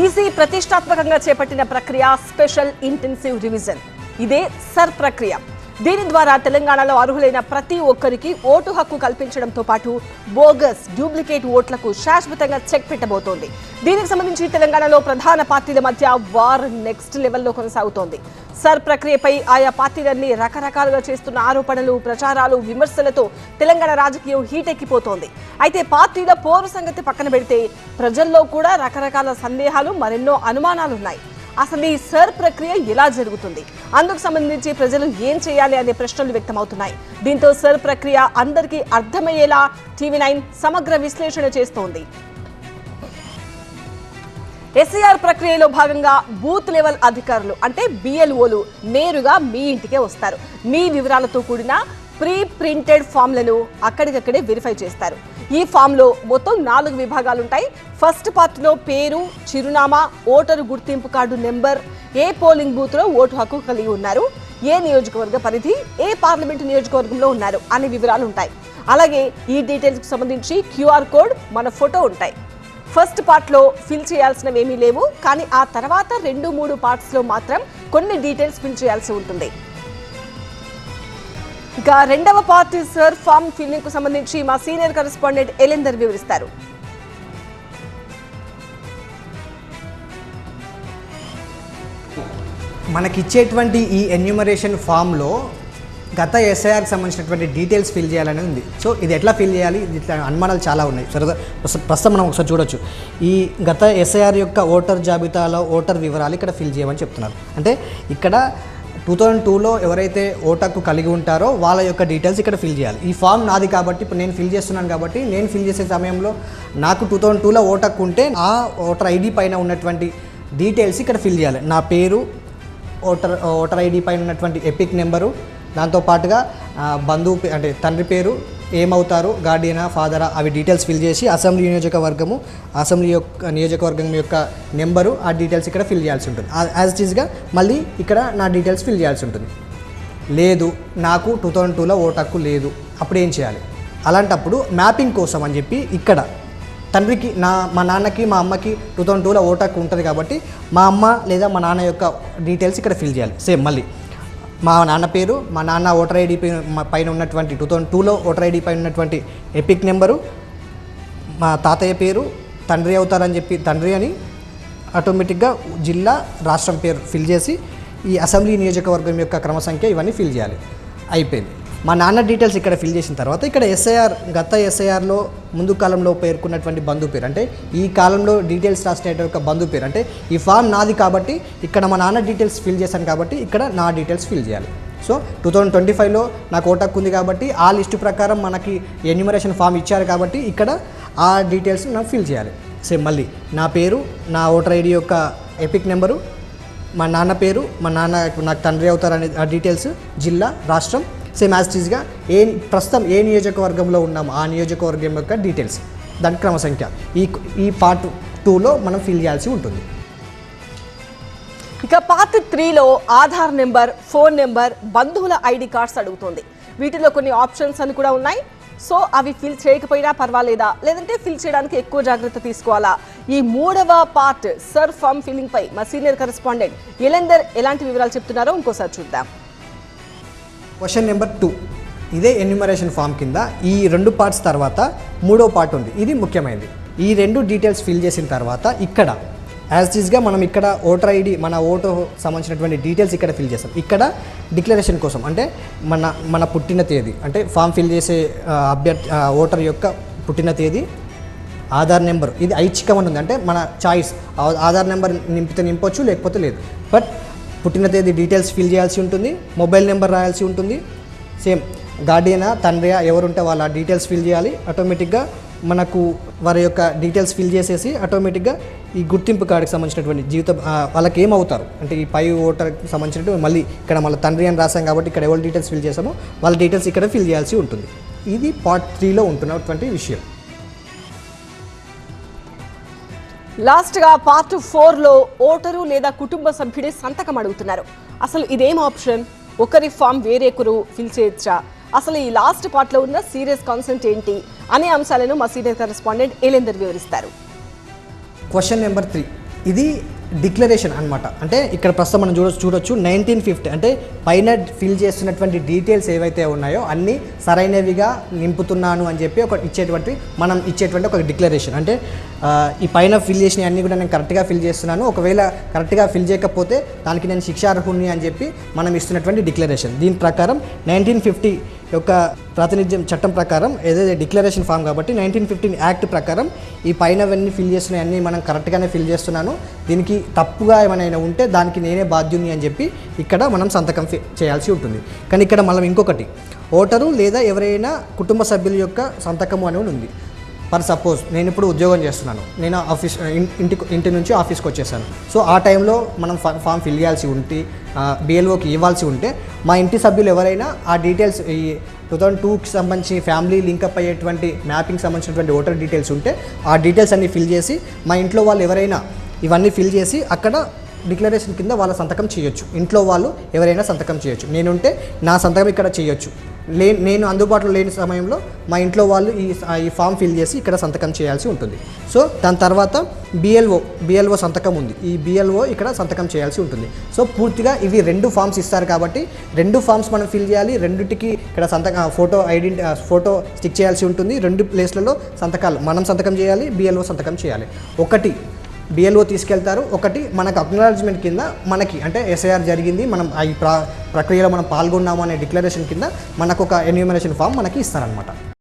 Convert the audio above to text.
EC ప్రతిష్టాత్మకంగా చేపట్టిన ప్రక్రియ స్పెషల్ ఇంటెన్సివ్ రివిజన్. ఇదే సర్ ప్రక్రియ. దీని ద్వారా తెలంగాణలో అర్హులైన ప్రతి ఒక్కరికి ఓటు హక్కు కల్పించడంతో పాటు బోగస్, డూప్లికేట్ ఓట్లకు శాశ్వతంగా చెక్ పెట్టబోతోంది. దీనికి సంబంధించి తెలంగాణలో ప్రధాన పార్టీల మధ్య వార్ నెక్స్ట్ లెవెల్లో కొనసాగుతోంది. సర్ ప్రక్రియపై ఆయా పార్టీలన్నీ రకరకాలుగా చేస్తున్న ఆరోపణలు, ప్రచారాలు, విమర్శలతో తెలంగాణ రాజకీయం హీటెక్కిపోతోంది. అయితే పార్టీల పోరు సంగతి పక్కన పెడితే ప్రజల్లో కూడా రకరకాల సందేహాలు, మరెన్నో అనుమానాలున్నాయి. అసలు ఈ సర్ ప్రక్రియ ఎలా జరుగుతుంది, అందుకు సంబంధించి ప్రజలు ఏం చేయాలి అనే ప్రశ్నలు వ్యక్తమవుతున్నాయి. దీంతో సర్ ప్రక్రియ అందరికీ అర్థమయ్యేలా టీవీ9 సమగ్ర విశ్లేషణ చేస్తోంది. ఎస్ఐఆర్ ప్రక్రియలో భాగంగా బూత్ లెవెల్ అధికారులు అంటే బిఎల్ఓలు నేరుగా మీ ఇంటికే వస్తారు. మీ వివరాలతో కూడిన ప్రీ ప్రింటెడ్ ఫామ్లను అక్కడికక్కడే వెరిఫై చేస్తారు. ఈ ఫామ్లో మొత్తం 4 విభాగాలుంటాయి. ఫస్ట్ పార్ట్లో పేరు, చిరునామా, ఓటరు గుర్తింపు కార్డు నెంబర్, ఏ పోలింగ్ బూత్లో ఓటు హక్కు కలిగి ఉన్నారు, ఏ నియోజకవర్గ పరిధి, ఏ పార్లమెంటు నియోజకవర్గంలో ఉన్నారు అనే వివరాలు ఉంటాయి. అలాగే ఈ డీటెయిల్స్కి సంబంధించి క్యూఆర్ కోడ్, మన ఫోటో ఉంటాయి. ఫస్ట్ పార్ట్లో ఫిల్ చేయాల్సినవి ఏమీ లేవు, కానీ ఆ తర్వాత 2-3 పార్ట్స్లో మాత్రం కొన్ని డీటెయిల్స్ ఫిల్ చేయాల్సి ఉంటుంది. ఇక రెండవ పార్ట్ సర్ ఫామ్ ఫిల్లింగ్ కు సంబంధించి మా సీనియర్ కరెస్పాండెంట్ ఎలెందర్ వివరిస్తారు. మనకిచ్చేటువంటి ఈ ఎన్యూమరేషన్ ఫామ్లో గత ఎస్ఐఆర్కి సంబంధించినటువంటి డీటెయిల్స్ ఫిల్ చేయాలని ఉంది. సో ఇది ఎట్లా ఫిల్ చేయాలి, ఇట్లా అనుమానాలు చాలా ఉన్నాయి. సరదా ప్రస్తుతం మనం ఒకసారి చూడొచ్చు. ఈ గత ఎస్ఐఆర్ యొక్క ఓటర్ జాబితాలో ఓటర్ వివరాలు ఇక్కడ ఫిల్ చేయమని చెప్తున్నారు. అంటే ఇక్కడ 2002లో ఎవరైతే ఓటర్కు కలిగి ఉంటారో వాళ్ళ యొక్క డీటెయిల్స్ ఇక్కడ ఫిల్ చేయాలి. ఈ ఫామ్ నాది కాబట్టి ఇప్పుడు నేను ఫిల్ చేస్తున్నాను కాబట్టి నేను ఫిల్ చేసే సమయంలో నాకు 2002లో ఓటర్కు ఉంటే ఆ ఓటర్ ఐడి పైన ఉన్నటువంటి డీటెయిల్స్ ఇక్కడ ఫిల్ చేయాలి. నా పేరు, ఓటర్ ఐడి పైన ఉన్నటువంటి ఎపిక్ నెంబరు, దాంతోపాటుగా బంధువు అంటే తండ్రి పేరు, ఏమవుతారు, గార్డియనా, ఫాదరా, అవి డీటెయిల్స్ ఫిల్ చేసి అసెంబ్లీ నియోజకవర్గం యొక్క నెంబరు, ఆ డీటెయిల్స్ ఇక్కడ ఫిల్ చేయాల్సి ఉంటుంది. యాజ్ ఇట్ ఈస్గా మళ్ళీ ఇక్కడ నా డీటెయిల్స్ ఫిల్ చేయాల్సి ఉంటుంది. లేదు, నాకు 2002లో ఓటు హక్కు లేదు, అప్పుడు ఏం చేయాలి? అలాంటప్పుడు మ్యాపింగ్ కోసం అని చెప్పి ఇక్కడ తండ్రికి మా నాన్నకి మా అమ్మకి 2002లో ఓటు హక్కు ఉంటుంది కాబట్టి మా అమ్మ లేదా మా నాన్న యొక్క డీటెయిల్స్ ఇక్కడ ఫిల్ చేయాలి. సేమ్ మళ్ళీ మా నాన్న పేరు, మా నాన్న ఓటర్ ఐడి పైన ఉన్నటువంటి 2002లో ఓటర్ ఐడి పైన ఉన్నటువంటి ఎపిక్ నెంబరు, మా తాతయ్య పేరు, తండ్రి అవుతారని చెప్పి తండ్రి అని ఆటోమేటిక్గా జిల్లా, రాష్ట్రం పేరు ఫిల్ చేసి ఈ అసెంబ్లీ నియోజకవర్గం యొక్క క్రమ సంఖ్య ఇవన్నీ ఫిల్ చేయాలి. అయిపోయింది. మా నాన్న డీటెయిల్స్ ఇక్కడ ఫిల్ చేసిన తర్వాత ఇక్కడ గత ఎస్ఐఆర్లో ముందు కాలంలో పేర్కొన్నటువంటి బంధు పేరు, అంటే ఈ కాలంలో డీటెయిల్స్ రాసిన యొక్క బంధు పేరు, అంటే ఈ ఫామ్ నాది కాబట్టి ఇక్కడ మా నాన్న డీటెయిల్స్ ఫిల్ చేశాను కాబట్టి ఇక్కడ నా డీటెయిల్స్ ఫిల్ చేయాలి. సో 2025లో నాకు ఓటు హక్కు ఉంది కాబట్టి ఆ లిస్టు ప్రకారం మనకి ఎన్యూమరేషన్ ఫామ్ ఇచ్చారు కాబట్టి ఇక్కడ ఆ డీటెయిల్స్ నాకు ఫిల్ చేయాలి. సేమ్ మళ్ళీ నా పేరు, నా ఓటర్ ఐడి యొక్క ఎపిక్ నెంబరు, మా నాన్న పేరు, మా నాన్న నాకు తండ్రి అవుతారనే ఆ డీటెయిల్స్, జిల్లా, రాష్ట్రం, సేమ్ యాజ్ ఈజ్గా ప్రస్తుతం ఏ నియోజకవర్గంలో ఉన్నామో ఆ నియోజకవర్గం యొక్క డీటెయిల్స్, దాని క్రమ సంఖ్య ఈ పార్ట్ 2లో మనం ఫిల్ చేయాల్సి ఉంటుంది. ఇక పార్ట్ 3లో ఆధార్ నెంబర్, ఫోన్ నెంబర్, బంధువుల ఐడి కార్డ్స్ అడుగుతుంది. వీటిలో కొన్ని ఆప్షన్స్ అని కూడా ఉన్నాయి. సో అవి ఫిల్ చేయకపోయినా పర్వాలేదా, లేదంటే ఫిల్ చేయడానికి ఎక్కువ జాగ్రత్త తీసుకోవాలా? ఈ 3వ పార్ట్ సర్ ఫామ్ ఫిల్లింగ్ పై మా సీనియర్ కరెస్పాండెంట్ ఎలెందర్ ఎలాంటి వివరాలు చెప్తున్నారో ఇంకోసారి చూద్దాం. క్వశ్చన్ నెంబర్ 2, ఇదే ఎన్యూమరేషన్ ఫామ్ కింద ఈ 2 పార్ట్స్ తర్వాత 3వ పార్ట్ ఉంది. ఇది ముఖ్యమైనది. ఈ 2 డీటెయిల్స్ ఫిల్ చేసిన తర్వాత ఇక్కడ యాజ్ ఈజ్గా మనం ఇక్కడ ఓటర్ ఐడి, మన ఓటు సంబంధించినటువంటి డీటెయిల్స్ ఇక్కడ ఫిల్ చేస్తాం. ఇక్కడ డిక్లరేషన్ కోసం అంటే మన పుట్టిన తేదీ, అంటే ఫామ్ ఫిల్ చేసే ఓటర్ యొక్క పుట్టిన తేదీ, ఆధార్ నెంబర్, ఇది ఐచ్ఛికమని ఉంది, అంటే మన చాయిస్. ఆధార్ నెంబర్ నింపితే నింపొచ్చు, లేకపోతే లేదు. బట్ పుట్టిన తేదీ డీటెయిల్స్ ఫిల్ చేయాల్సి ఉంటుంది. మొబైల్ నెంబర్ రాయాల్సి ఉంటుంది. సేమ్ గార్డియనా, తండ్రియా ఎవరుంటే వాళ్ళ డీటెయిల్స్ ఫిల్ చేయాలి. ఆటోమేటిక్గా మనకు వారి యొక్క డీటెయిల్స్ ఫిల్ చేసేసి ఆటోమేటిక్గా ఈ గుర్తింపు కార్డుకి సంబంధించినటువంటి వాళ్ళకి ఏమవుతారు అంటే ఈ పై ఓటర్కి సంబంధించినటువంటి మళ్ళీ ఇక్కడ మళ్ళీ తండ్రి అని రాసాం కాబట్టి ఇక్కడ ఎవరి డీటెయిల్స్ ఫిల్ చేసామో వాళ్ళ డీటెయిల్స్ ఇక్కడ ఫిల్ చేయాల్సి ఉంటుంది. ఇది పార్ట్ 3లో ఉంటున్నటువంటి విషయం. లాస్ట్గా పార్ట్ 4లో ఓటరు లేదా కుటుంబ సభ్యుడే సంతకం అడుగుతున్నారు. అసలు ఇదేం ఆప్షన్? ఒకరి ఫామ్ వేరేకరు ఫిల్ చేయొచ్చా? అసలు ఈ లాస్ట్ పార్ట్లో ఉన్న సీరియస్ కాన్సెప్ట్ ఏంటి అనే అంశాలను మా సీనియర్ కరెస్పాండెంట్ ఎలెందర్ వివరిస్తారు. క్వశ్చన్ నెంబర్ 3, ఇది డిక్లరేషన్ అన్నమాట. అంటే ఇక్కడ ప్రస్తుతం మనం చూడొచ్చు 1950 అంటే పైన ఫిల్ చేస్తున్నటువంటి డీటెయిల్స్ ఏవైతే ఉన్నాయో అన్నీ సరైనవిగా నింపుతున్నాను అని చెప్పి మనం ఇచ్చేటువంటి ఒక డిక్లరేషన్. అంటే ఈ పైన ఫిల్ చేసిన అన్నీ కూడా నేను కరెక్ట్గా ఫిల్ చేస్తున్నాను, ఒకవేళ కరెక్ట్గా ఫిల్ చేయకపోతే దానికి నేను శిక్షార్హుణ్ణి అని చెప్పి మనం ఇస్తున్నటువంటి డిక్లరేషన్. దీని ప్రకారం 1950 యొక్క ప్రాతినిధ్యం చట్టం ప్రకారం ఏదైతే డిక్లరేషన్ ఫామ్ కాబట్టి 1915 యాక్ట్ ప్రకారం ఈ పైనవన్నీ ఫిల్ చేస్తున్నాయి అన్నీ మనం కరెక్ట్గానే ఫిల్ చేస్తున్నాను, దీనికి తప్పుగా ఏమైనా ఉంటే దానికి నేనే బాధ్యుని అని చెప్పి ఇక్కడ మనం సంతకం చేయాల్సి ఉంటుంది. కానీ ఇక్కడ మనం ఇంకొకటి ఓటరు లేదా ఎవరైనా కుటుంబ సభ్యుల యొక్క సంతకము అనేది ఉంది. ఫర్ సపోజ్ నేను ఇప్పుడు ఉద్యోగం చేస్తున్నాను, నేను ఇంటి నుంచి ఆఫీస్కి వచ్చేసాను. సో ఆ టైంలో మనం ఫామ్ ఫిల్ చేయాల్సి ఉంటే బిఎల్ఓకి ఇవ్వాల్సి ఉంటే మా ఇంటి సభ్యులు ఎవరైనా ఆ డీటెయిల్స్ ఈ 2002కి సంబంధించి ఫ్యామిలీ లింకప్ అయ్యేటువంటి మ్యాపింగ్ సంబంధించినటువంటి ఓటర్ డీటెయిల్స్ ఉంటే ఆ డీటెయిల్స్ అన్నీ ఫిల్ చేసి మా ఇంట్లో వాళ్ళు ఎవరైనా ఇవన్నీ ఫిల్ చేసి అక్కడ డిక్లరేషన్ కింద వాళ్ళ సంతకం చేయొచ్చు. ఇంట్లో వాళ్ళు ఎవరైనా సంతకం చేయొచ్చు. నేనుంటే నా సంతకం ఇక్కడ చేయొచ్చు. నేను అందుబాటులో లేని సమయంలో మా ఇంట్లో వాళ్ళు ఈ ఫామ్ ఫిల్ చేసి ఇక్కడ సంతకం చేయాల్సి ఉంటుంది. సో దాని తర్వాత బిఎల్ఓ సంతకం ఉంది, ఈ బిఎల్ఓ ఇక్కడ సంతకం చేయాల్సి ఉంటుంది. సో పూర్తిగా ఇవి 2 ఫామ్స్ ఇస్తారు కాబట్టి 2 ఫామ్స్ మనం ఫిల్ చేయాలి. రెండింటికి ఇక్కడ ఫోటో స్టిక్ చేయాల్సి ఉంటుంది. 2 ప్లేస్లలో సంతకాలు మనం సంతకం చేయాలి, బిఎల్ఓ సంతకం చేయాలి. ఒకటి బిఎల్ఓ తీసుకెళ్తారు, ఒకటి మనకు అక్నాలజ్మెంట్ కింద మనకి అంటే ఎస్ఐఆర్ జరిగింది, మనం ఈ ప్రక్రియలో మనం పాల్గొన్నాము అనే డిక్లరేషన్ కింద మనకు ఒక ఎన్యూమరేషన్ ఫామ్ మనకి ఇస్తారనమాట.